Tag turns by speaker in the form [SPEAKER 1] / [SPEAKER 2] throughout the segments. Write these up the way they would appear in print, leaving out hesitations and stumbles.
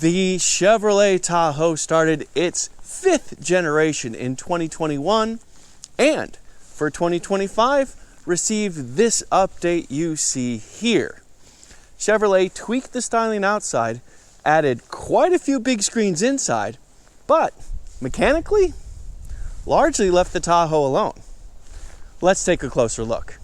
[SPEAKER 1] The Chevrolet Tahoe started its 5th generation in 2021, and for 2025 received this update you see here. Chevrolet tweaked the styling outside, added quite a few big screens inside, but mechanically largely left the Tahoe alone. Let's take a closer look.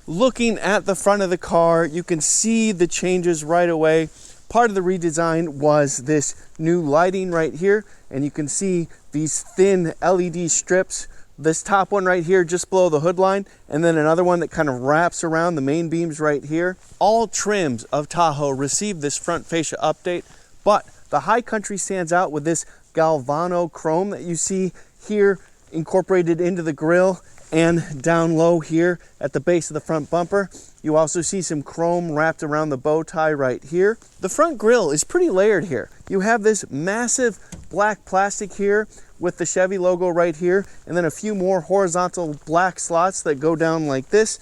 [SPEAKER 1] Looking at the front of the car, you can see the changes right away. Part of the redesign was this new lighting right here, and you can see these thin LED strips. This top one right here just below the hood line, and then another one that kind of wraps around the main beams right here. All trims of Tahoe received this front fascia update, but the High Country stands out with this Galvano chrome that you see here incorporated into the grille and down low here at the base of the front bumper. You also see some chrome wrapped around the bow tie right here. The front grille is pretty layered here. You have this massive black plastic here with the Chevy logo right here, and then a few more horizontal black slots that go down like this.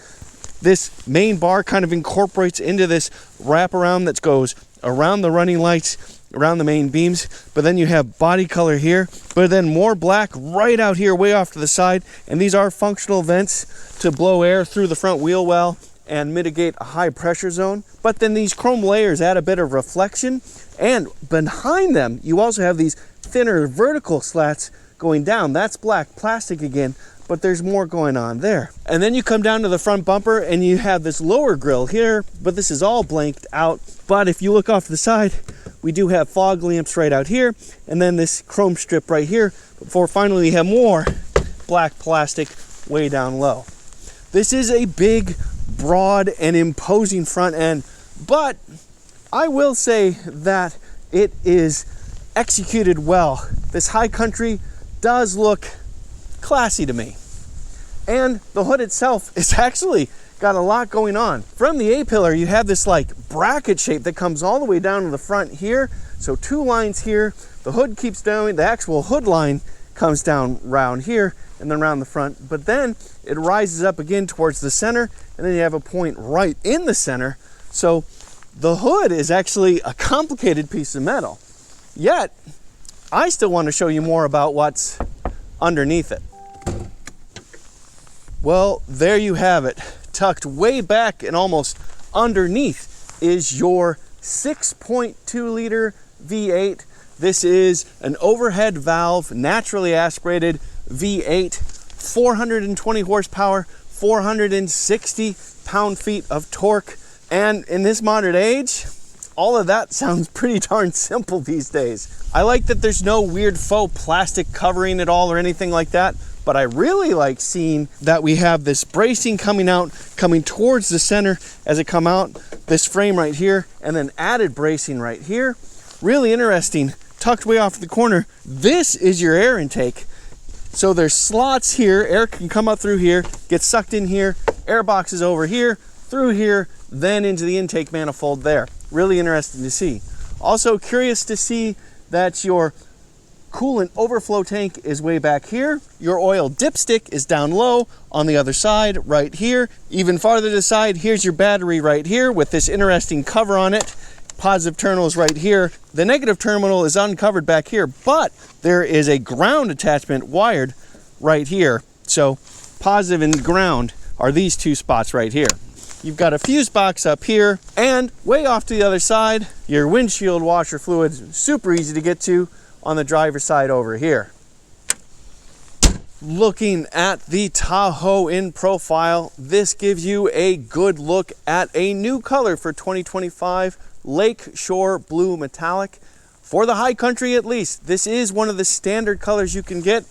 [SPEAKER 1] This main bar kind of incorporates into this wraparound that goes around the running lights, around the main beams, but then you have body color here, but then more black right out here way off to the side, and these are functional vents to blow air through the front wheel well and mitigate a high pressure zone. But then these chrome layers add a bit of reflection, and behind them you also have these thinner vertical slats going down. That's black plastic again, but there's more going on there. And then you come down to the front bumper and you have this lower grille here, but this is all blanked out. But if you look off to the side, we do have fog lamps right out here, and then this chrome strip right here, before finally you have more black plastic way down low. This is a big, broad, and imposing front end, but I will say that it is executed well. This High Country does look classy to me. And the hood itself is actually got a lot going on. From the A-pillar, you have this like bracket shape that comes all the way down to the front here. So 2 lines here, the hood keeps down, the actual hood line comes down around here and then around the front, but then it rises up again towards the center, and then you have a point right in the center. So the hood is actually a complicated piece of metal. Yet, I still want to show you more about what's underneath it. Well, there you have it. Tucked way back and almost underneath is your 6.2 liter V8. This is an overhead valve, naturally aspirated V8, 420 horsepower, 460 pound-feet of torque. And in this modern age, all of that sounds pretty darn simple these days. I like that there's no weird faux plastic covering it all or anything like that, but I really like seeing that we have this bracing coming out, coming towards the center as it come out, this frame right here, and then added bracing right here. Really interesting, tucked way off the corner. This is your air intake. So there's slots here, air can come up through here, get sucked in here, air boxes over here, through here, then into the intake manifold there. Really interesting to see. Also curious to see that your coolant overflow tank is way back here. Your oil dipstick is down low on the other side right here. Even farther to the side, here's your battery right here with this interesting cover on it. Positive terminal is right here. The negative terminal is uncovered back here, but there is a ground attachment wired right here. So positive and ground are these 2 spots right here. You've got a fuse box up here, and way off to the other side, your windshield washer fluid, super easy to get to on the driver's side over here. Looking at the Tahoe in profile, this gives you a good look at a new color for 2025, Lake Shore Blue Metallic. For the High Country at least, this is one of the standard colors you can get,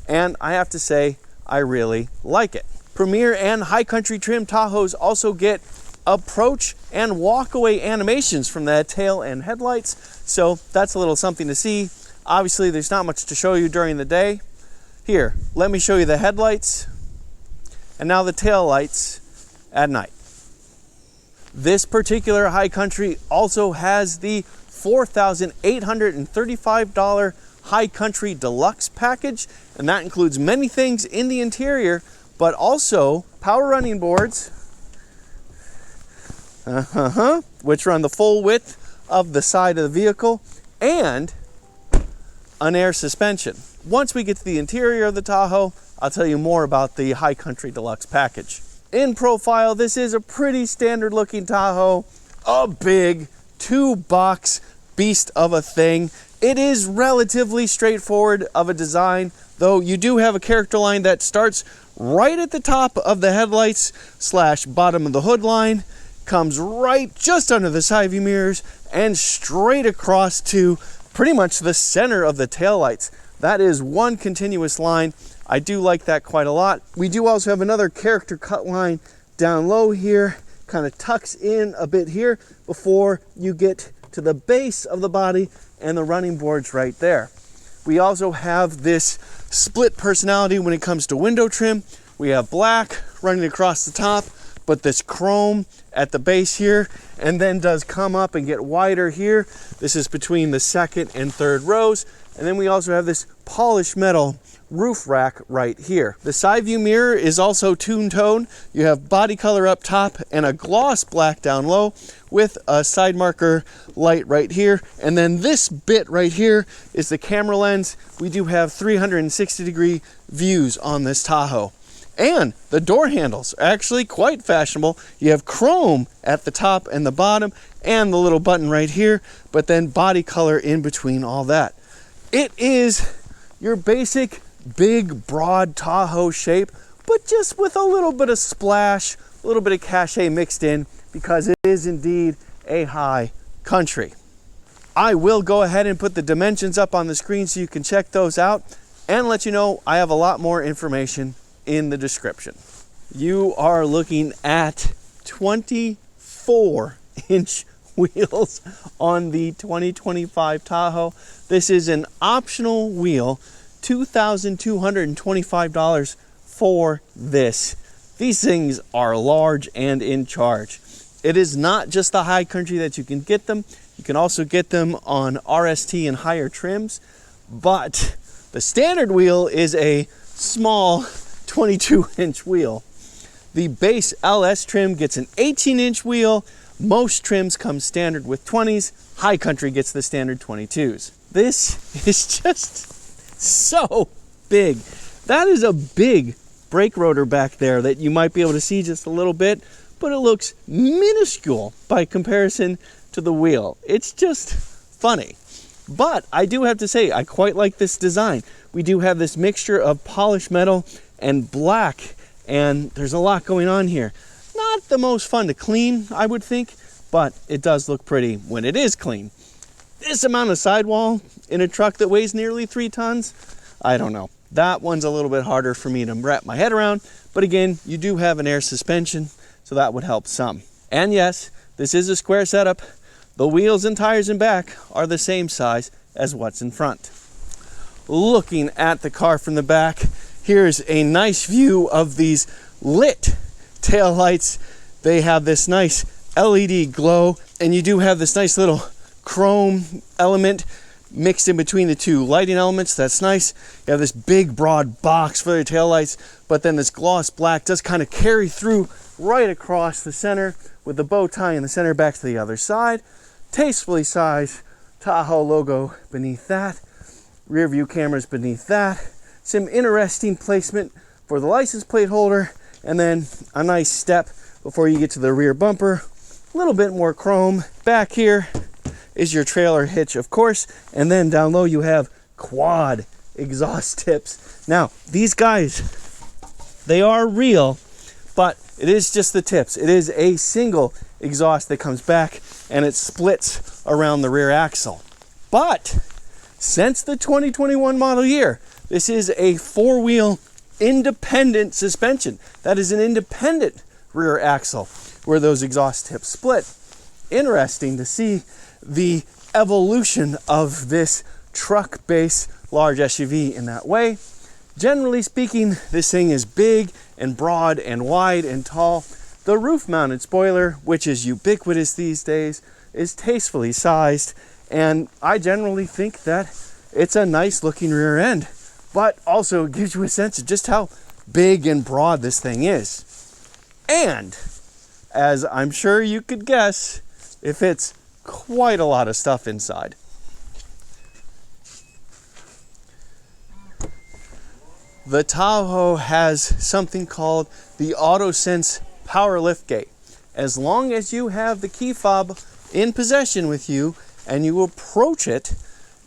[SPEAKER 1] and I have to say, I really like it. Premier and High Country trim Tahoes also get approach and walkaway animations from the tail and headlights, so that's a little something to see. Obviously, there's not much to show you during the day. Here, let me show you the headlights and now the tail lights at night. This particular High Country also has the $4,835 High Country Deluxe package, and that includes many things in the interior, but also power running boards, which run the full width of the side of the vehicle, and an air suspension. Once we get to the interior of the Tahoe, I'll tell you more about the High Country Deluxe package. In profile, this is a pretty standard looking Tahoe, a big 2-box beast of a thing. It is relatively straightforward of a design, though you do have a character line that starts right at the top of the headlights / bottom of the hood line, comes right just under the side view mirrors, and straight across to pretty much the center of the taillights. That is one continuous line. I do like that quite a lot. We do also have another character cut line down low here, kind of tucks in a bit here before you get to the base of the body and the running boards right there. We also have this split personality when it comes to window trim. We have black running across the top, but this chrome at the base here, and then does come up and get wider here. This is between the second and third rows. And then we also have this polished metal roof rack right here. The side view mirror is also two-tone. You have body color up top and a gloss black down low with a side marker light right here. And then this bit right here is the camera lens. We do have 360-degree views on this Tahoe. And the door handles are actually quite fashionable. You have chrome at the top and the bottom and the little button right here, but then body color in between all that. It is your basic big broad Tahoe shape, but just with a little bit of splash, a little bit of cachet mixed in, because it is indeed a high country. I will go ahead and put the dimensions up on the screen so you can check those out and let you know I have a lot more information in the description. You are looking at 24-inch wheels on the 2025 Tahoe. This is an optional wheel, $2,225 for this. These things are large and in charge. It is not just the High Country that you can get them. You can also get them on RST and higher trims, but the standard wheel is a small 22-inch wheel. The base LS trim gets an 18-inch wheel. Most trims come standard with 20s. High Country gets the standard 22s. This is just so big. That is a big brake rotor back there that you might be able to see just a little bit, but it looks minuscule by comparison to the wheel. It's just funny. But I do have to say, I quite like this design. We do have this mixture of polished metal and black, and there's a lot going on here. Not the most fun to clean, I would think, but it does look pretty when it is clean. This amount of sidewall in a truck that weighs nearly 3 tons, I don't know. That one's a little bit harder for me to wrap my head around, but again, you do have an air suspension, so that would help some. And yes, this is a square setup. The wheels and tires in back are the same size as what's in front. Looking at the car from the back, here's a nice view of these lit tail lights. They have this nice LED glow, and you do have this nice little chrome element mixed in between the two lighting elements. That's nice. You have this big broad box for the tail lights, but then this gloss black does kind of carry through right across the center with the bow tie in the center back to the other side. Tastefully sized Tahoe logo beneath that. Rear view cameras beneath that. Some interesting placement for the license plate holder, and then a nice step before you get to the rear bumper. A little bit more chrome. Back here is your trailer hitch, of course, and then down low you have quad exhaust tips. Now, these guys, they are real, but it is just the tips. It is a single exhaust that comes back and it splits around the rear axle. But since the 2021 model year, this is a 4-wheel independent suspension. That is an independent rear axle where those exhaust tips split. Interesting to see the evolution of this truck base large SUV in that way. Generally speaking, this thing is big and broad and wide and tall. The roof mounted spoiler, which is ubiquitous these days, is tastefully sized, and I generally think that it's a nice looking rear end, but also gives you a sense of just how big and broad this thing is. And as I'm sure you could guess, it fits quite a lot of stuff inside. the Tahoe has something called the AutoSense power lift gate. As long as you have the key fob in possession with you and you approach it,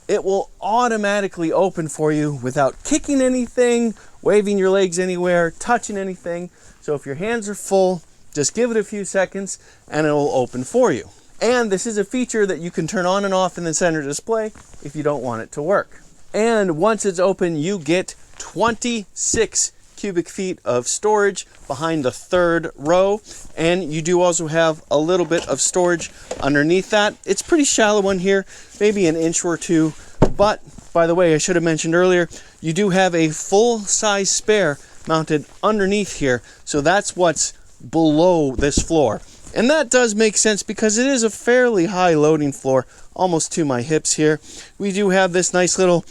[SPEAKER 1] it will automatically open for you without kicking anything, waving your legs anywhere, touching anything. So if your hands are full, just give it a few seconds and it will open for you. And this is a feature that you can turn on and off in the center display if you don't want it to work. And once it's open, you get 26 cubic feet of storage behind the third row. And you do also have a little bit of storage underneath that. It's pretty shallow in here, maybe an inch or two. But by the way, I should have mentioned earlier, you do have a full-size spare mounted underneath here. So that's what's below this floor. And that does make sense because it is a fairly high loading floor, almost to my hips here. We do have this nice little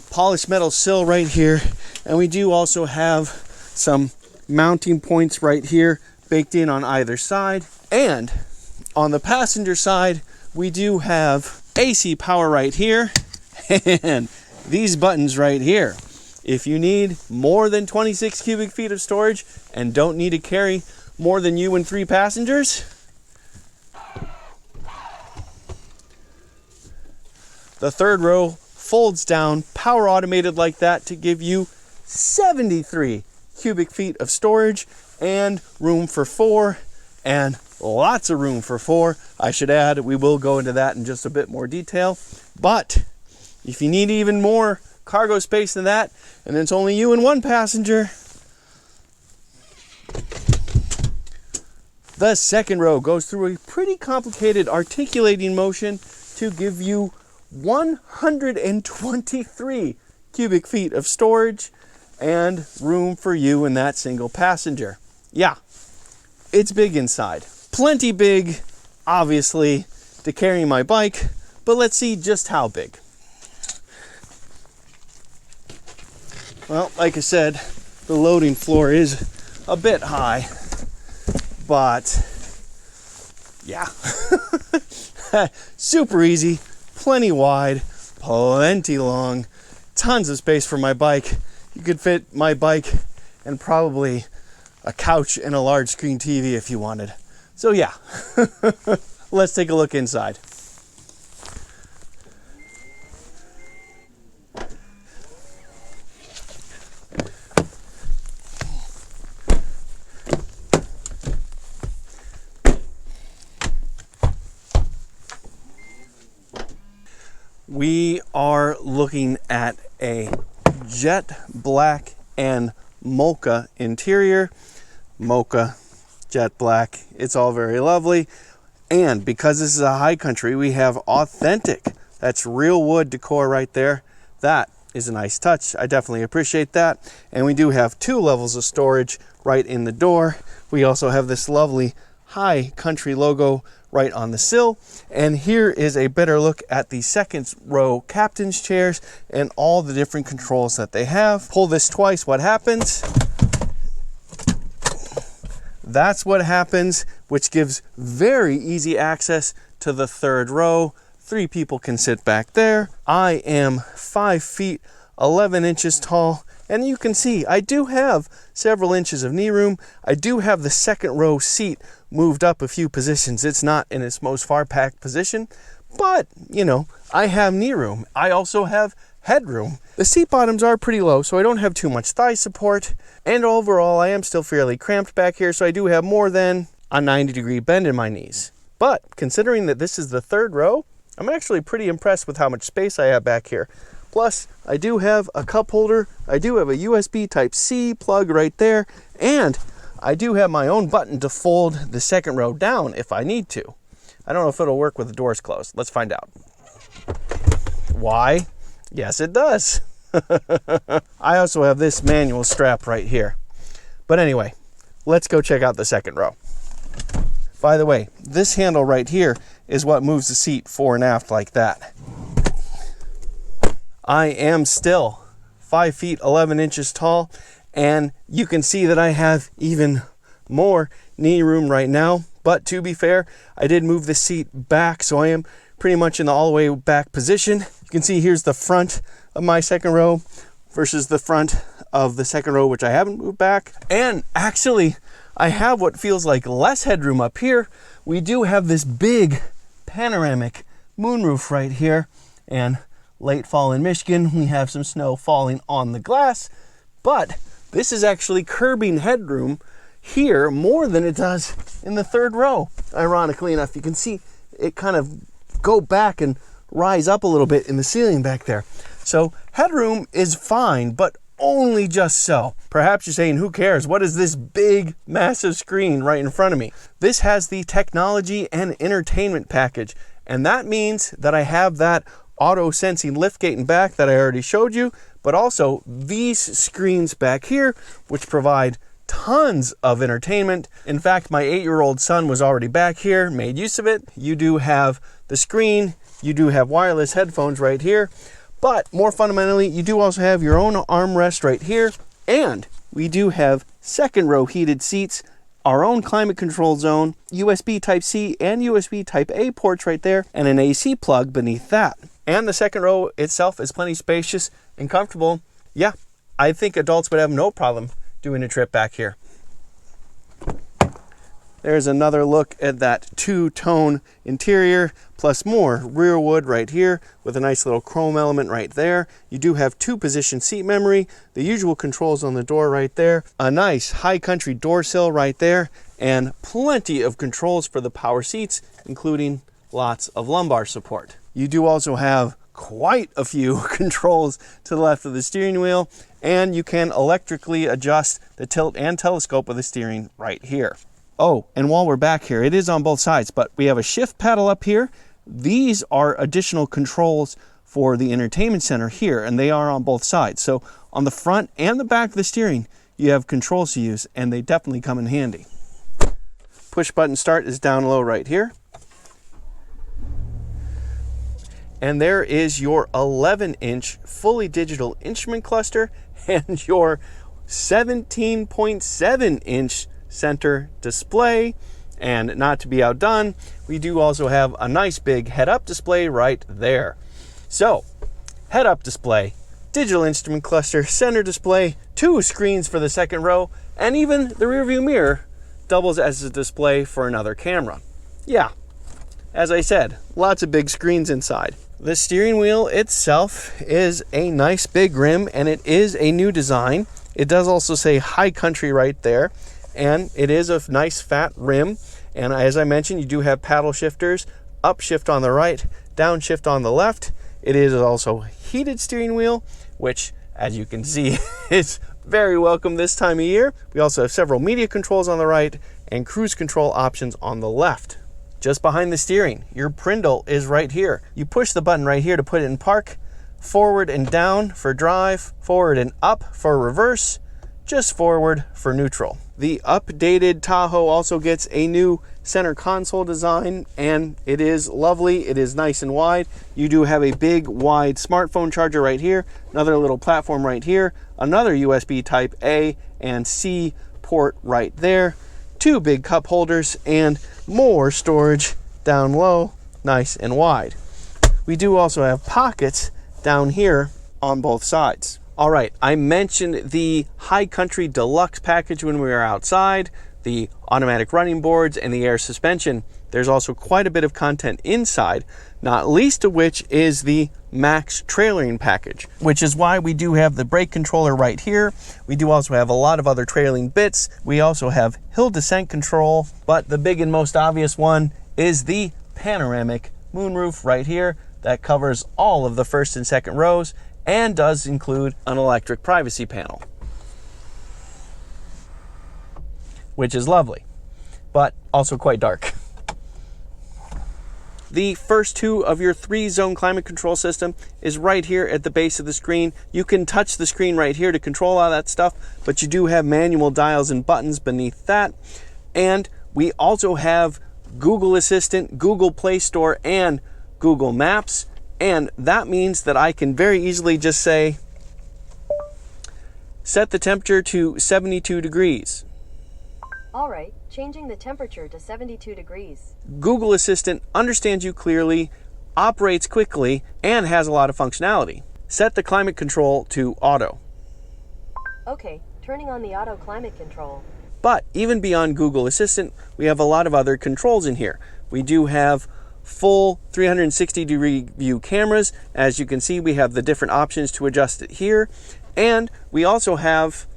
[SPEAKER 1] polished metal sill right here, and we do also have some mounting points right here baked in on either side. And on the passenger side, we do have AC power right here and these buttons right here. If you need more than 26 cubic feet of storage and don't need to carry more than you and 3 passengers, the third row folds down, power automated like that, to give you 73 cubic feet of storage and room for 4, and lots of room for 4. I should add, we will go into that in just a bit more detail. But if you need even more cargo space than that, and it's only you and 1 passenger, the second row goes through a pretty complicated articulating motion to give you 123 cubic feet of storage and room for you and that single passenger. Yeah, it's big inside. Plenty big, obviously, to carry my bike, but let's see just how big. Well, like I said, the loading floor is a bit high, but yeah, super easy, plenty wide, plenty long, tons of space for my bike. You could fit my bike and probably a couch and a large screen TV if you wanted. So yeah, let's take a look inside. We are looking at a jet black and mocha interior. Mocha, jet black, it's all very lovely. And because this is a high country, we have authentic, that's real wood decor right there. That is a nice touch. I definitely appreciate that. And we do have 2 levels of storage right in the door. We also have this lovely high country logo right on the sill. And here is a better look at the second row captain's chairs and all the different controls that they have. Pull this twice, what happens? That's what happens, which gives very easy access to the third row. 3 people can sit back there. I am 5 feet 11 inches tall, and you can see I do have several inches of knee room. I do have the second row seat moved up a few positions. It's not in its most far packed position, but you know, I have knee room. I also have headroom. The seat bottoms are pretty low, so I don't have too much thigh support, and overall I am still fairly cramped back here, so I do have more than a 90-degree bend in my knees. But considering that this is the third row, I'm actually pretty impressed with how much space I have back here. Plus, I do have a cup holder, I do have a USB Type-C plug right there, and I do have my own button to fold the second row down if I need to. I don't know if it'll work with the doors closed. Let's find out. Why? Yes, it does. I also have this manual strap right here. But anyway, let's go check out the second row. By the way, this handle right here is what moves the seat fore and aft like that. I am still 5 feet 11 inches tall, and you can see that I have even more knee room right now. But to be fair, I did move the seat back, so I am pretty much in the all the way back position. You can see here's the front of my second row, versus the front of the second row, which I haven't moved back. And actually, I have what feels like less headroom up here. We do have this big panoramic moonroof right here, and late fall in Michigan, we have some snow falling on the glass, but this is actually curbing headroom here more than it does in the third row. Ironically enough, you can see it kind of go back and rise up a little bit in the ceiling back there. So headroom is fine, but only just so. Perhaps you're saying, who cares? What is this big, massive screen right in front of me? This has the technology and entertainment package, and that means that I have that auto sensing liftgate in back that I already showed you, but also these screens back here, which provide tons of entertainment. In fact, my 8-year-old son was already back here, made use of it. You do have the screen, you do have wireless headphones right here, but more fundamentally, you do also have your own armrest right here, and we do have second row heated seats, our own climate control zone, USB Type-C and USB Type-A ports right there, and an AC plug beneath that. And the second row itself is plenty spacious and comfortable. Yeah, I think adults would have no problem doing a trip back here. There's another look at that two-tone interior, plus more rear wood right here with a nice little chrome element right there. You do have 2-position seat memory, the usual controls on the door right there, a nice high country door sill right there, and plenty of controls for the power seats, including lots of lumbar support. You do also have quite a few controls to the left of the steering wheel, and you can electrically adjust the tilt and telescope of the steering right here. Oh, and while we're back here, it is on both sides, but we have a shift paddle up here. These are additional controls for the entertainment center here, and they are on both sides. So on the front and the back of the steering, you have controls to use, and they definitely come in handy. Push button start is down low right here. And there is your 11-inch fully digital instrument cluster and your 17.7-inch center display. And not to be outdone, we do also have a nice big head-up display right there. So, head-up display, digital instrument cluster, center display, 2 screens for the second row, and even the rear view mirror doubles as a display for another camera. Yeah, as I said, lots of big screens inside. The steering wheel itself is a nice big rim, and it is a new design. It does also say High Country right there, and it is a nice fat rim. And as I mentioned, you do have paddle shifters, up shift on the right, down shift on the left. It is also heated steering wheel, which, as you can see, is very welcome this time of year. We also have several media controls on the right and cruise control options on the left. Just behind the steering, your Prindle is right here. You push the button right here to put it in park, forward and down for drive, forward and up for reverse, just forward for neutral. The updated Tahoe also gets a new center console design, and it is lovely. It is nice and wide. You do have a big, wide smartphone charger right here, another little platform right here, another USB Type A and C port right there, 2 big cup holders, and more storage down low, nice and wide. We do also have pockets down here on both sides. All right, I mentioned the High Country Deluxe package when we were outside, the automatic running boards and the air suspension. There's also quite a bit of content inside, not least of which is the Max trailering package, which is why we do have the brake controller right here. We do also have a lot of other trailing bits. We also have hill descent control, but the big and most obvious one is the panoramic moonroof right here that covers all of the first and second rows and does include an electric privacy panel, which is lovely, but also quite dark. The first 2 of your 3-zone climate control system is right here at the base of the screen. You can touch the screen right here to control all that stuff, but you do have manual dials and buttons beneath that. And we also have Google Assistant, Google Play Store, and Google Maps. And that means that I can very easily just say, set the temperature to 72 degrees.
[SPEAKER 2] All right, changing the temperature to 72 degrees.
[SPEAKER 1] Google Assistant understands you clearly, operates quickly, and has a lot of functionality. Set the climate control to auto.
[SPEAKER 2] Okay, turning on the auto climate control.
[SPEAKER 1] But even beyond Google Assistant, we have a lot of other controls in here. We do have full 360-degree view cameras. As you can see, we have the different options to adjust it here. And we also have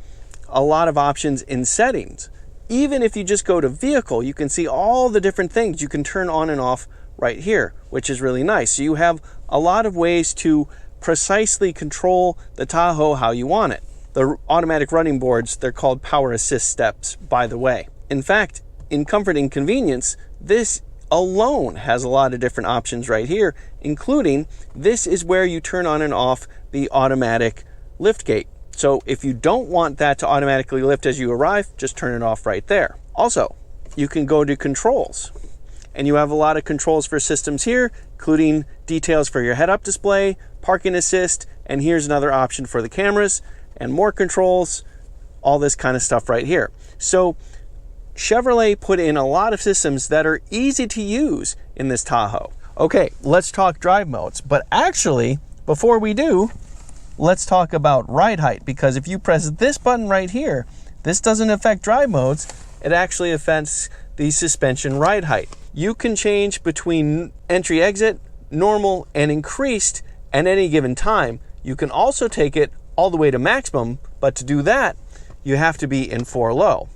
[SPEAKER 1] a lot of options in settings. Even if you just go to vehicle, you can see all the different things you can turn on and off right here, which is really nice. So you have a lot of ways to precisely control the Tahoe how you want it. The automatic running boards, they're called power assist steps, by the way. In fact, in comfort and convenience, this alone has a lot of different options right here, including this is where you turn on and off the automatic lift gate. So if you don't want that to automatically lift as you arrive, just turn it off right there. Also, you can go to controls, and you have a lot of controls for systems here, including details for your head-up display, parking assist, and here's another option for the cameras, and more controls, all this kind of stuff right here. So Chevrolet put in a lot of systems that are easy to use in this Tahoe. Okay, let's talk drive modes. But actually, before we do, let's talk about ride height, because if you press this button right here, this doesn't affect drive modes. It actually affects the suspension ride height. You can change between entry exit, normal, and increased at any given time. You can also take it all the way to maximum, but to do that, you have to be in 4 low.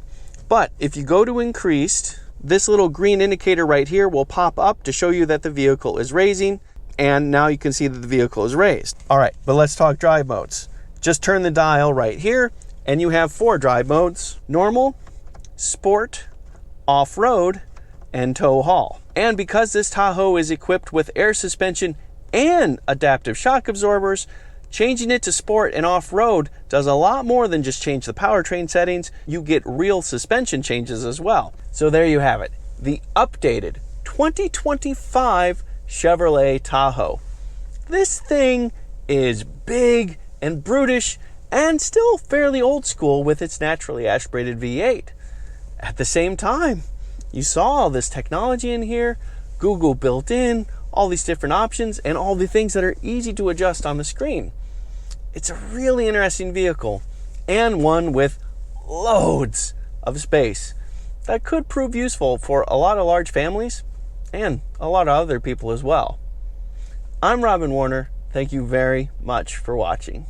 [SPEAKER 1] But if you go to increased, this little green indicator right here will pop up to show you that the vehicle is raising, and now you can see that the vehicle is raised. All right, but let's talk drive modes. Just turn the dial right here, and you have 4 drive modes: normal, sport, off-road, and tow haul. And because this Tahoe is equipped with air suspension and adaptive shock absorbers, changing it to sport and off-road does a lot more than just change the powertrain settings. You get real suspension changes as well. So there you have it, the updated 2025 Chevrolet Tahoe. This thing is big and brutish and still fairly old school with its naturally aspirated V8. At the same time, you saw all this technology in here, Google built in, all these different options, and all the things that are easy to adjust on the screen. It's a really interesting vehicle, and one with loads of space that could prove useful for a lot of large families and a lot of other people as well. I'm Robin Warner. Thank you very much for watching.